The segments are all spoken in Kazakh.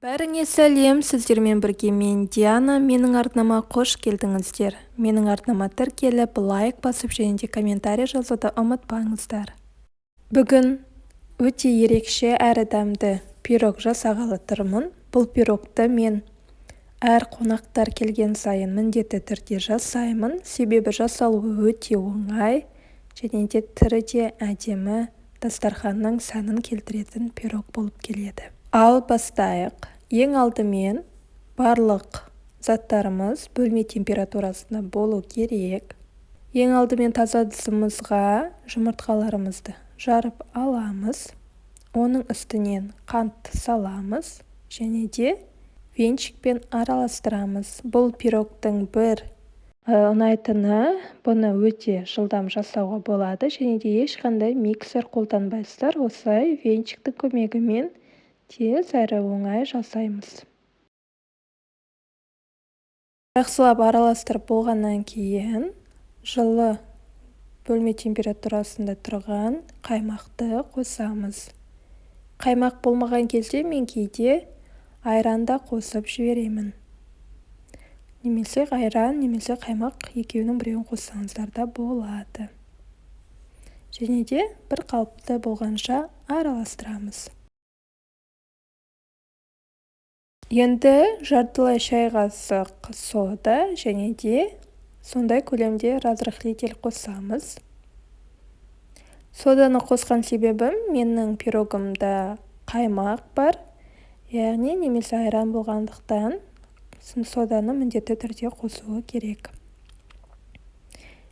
Бәріңе сәлем, сіздермен бірге мен Диана. Менің арнама қош келдіңіздер. Менің арнама тіркеліп, лайк басып және де комментарий жазуды ұмытпаңыздар. Бүгін өте ерекше әрі дәмді пирог жасағалы тұрмын. Бұл пирогты мен әр қонақтар келген сайын міндетті түрде жасаймын. Себебі жасалуы өте оңай және де түрі де әдемі, дастарханның сәнін келтіретін пирог болып келеді. Ал бастайық. Ең алдымен барлық заттарымыз бөлме температурасында болу керек. Ең алдымен таза ыдысымызға жұмыртқаларымызды жарып аламыз. Оның үстінен қант саламыз және де венчикпен араластырамыз. Бұл пирогтың бір ұнайтыны, бұны өте жылдам жасауға болады және де ешқандай миксер қолданбайсыздар. Осылай венчиктің көмегімен тез әрі оңай жасаймыз. Жақсылап араластырып болғаннан кейін жылы бөлме температурасында тұрған қаймақты қосамыз. Қаймақ болмаған кезде мен кейде айранда қосып жіберемін. Немесе айран, немесе қаймақ екеуінің біреуін қоссаңыздар да болады. Және де бір қалыпты болғанша араластырамыз. Енді жартылай шай қасық сода және де сондай көлемде разрыхлитель қосамыз. Соданы қосқан себебім, менің пирогымда қаймақ бар, яғни немесе айран болғандықтан соданы міндетті түрде қосуы керек.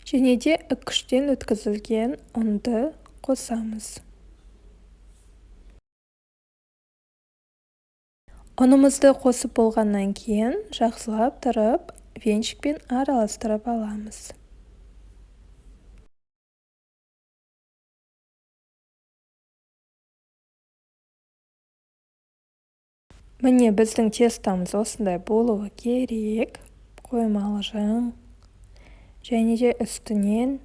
Және де үккіштен өткізілген ұнды қосамыз. Ұнымызды қосып болғаннан кейін жақсылап тұрып, венчикпен араластырып аламыз. Міне біздің тестамыз осындай болуы керек. Қоймалжың және де үстінен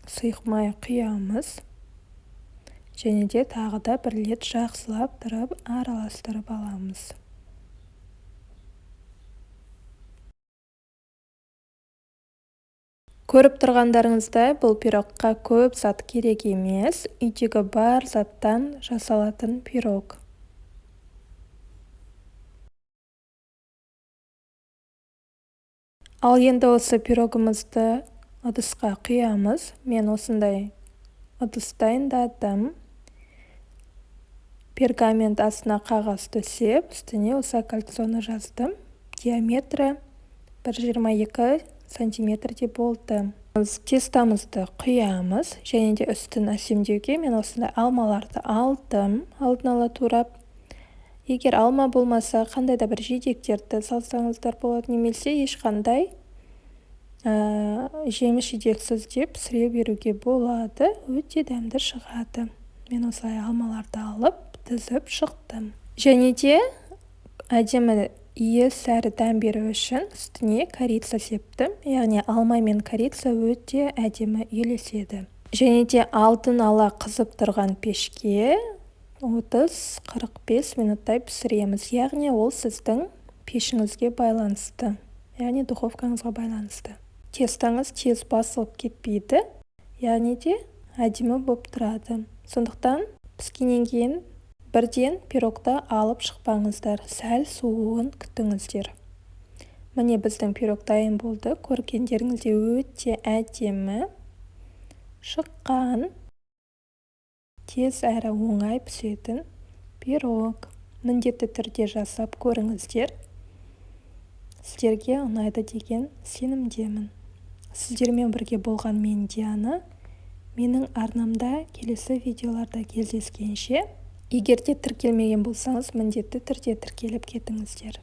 сұйық май құямыз. Және де тағы да бір рет жақсылап тұрып араластырып аламыз. Көріп тұрғандарыңыздай, бұл пирогқа көп зат керек емес, үйдегі бар заттан жасалатын пирог. Ал енді осы пирогымызды ыдысқа құямыз. Мен осындай ыдыс дайындадым. Пергамент астына қағаз төсеп, үстіне осы кольцоны жаздым. Диаметрі 1,22 сантиметрде болды. Тестамызды құямыз және де үстін әсемдеуге мен осындай алмаларды алдым, алдын ала турап. Егер алма болмаса, қандай да бір жидектерді салсаңыздар болады, немесе ешқандай жеміс-жидексіз деп пісіре беруге болады. Өте дәмді шығады. Мен осылай алмаларды алып, тізіп шықтым. Және де әдемі иіс әрі дәм беру үшін үстіне корица септім. Яғни алма мен корица өте әдемі үйлеседі. Және де алдын ала қызып тұрған пешке 30-45 минуттай пісіреміз. Яғни ол сіздің пешіңізге байланысты. Яғни духовкаңызға байланысты. Тестаңыз тез басылып кетпейді. Яғни де әдемі болып тұрады. Сондықтан піскеннен кейін бірден пирогты алып шықпаңыздар. Сәл суын күтіңіздер. Міне біздің пирог дайын болды. Көргендеріңізде өте әдемі шыққан, тез әрі оңай пісетін пирог. Міндетті түрде жасап көріңіздер. Сіздерге ұнайды деген сенімдемін. Сіздермен бірге болған мен Диана. Менің арнамда келесі видеоларда кездескенше, егер де тіркелмеген болсаңыз, міндетті түрде тіркеліп кетіңіздер.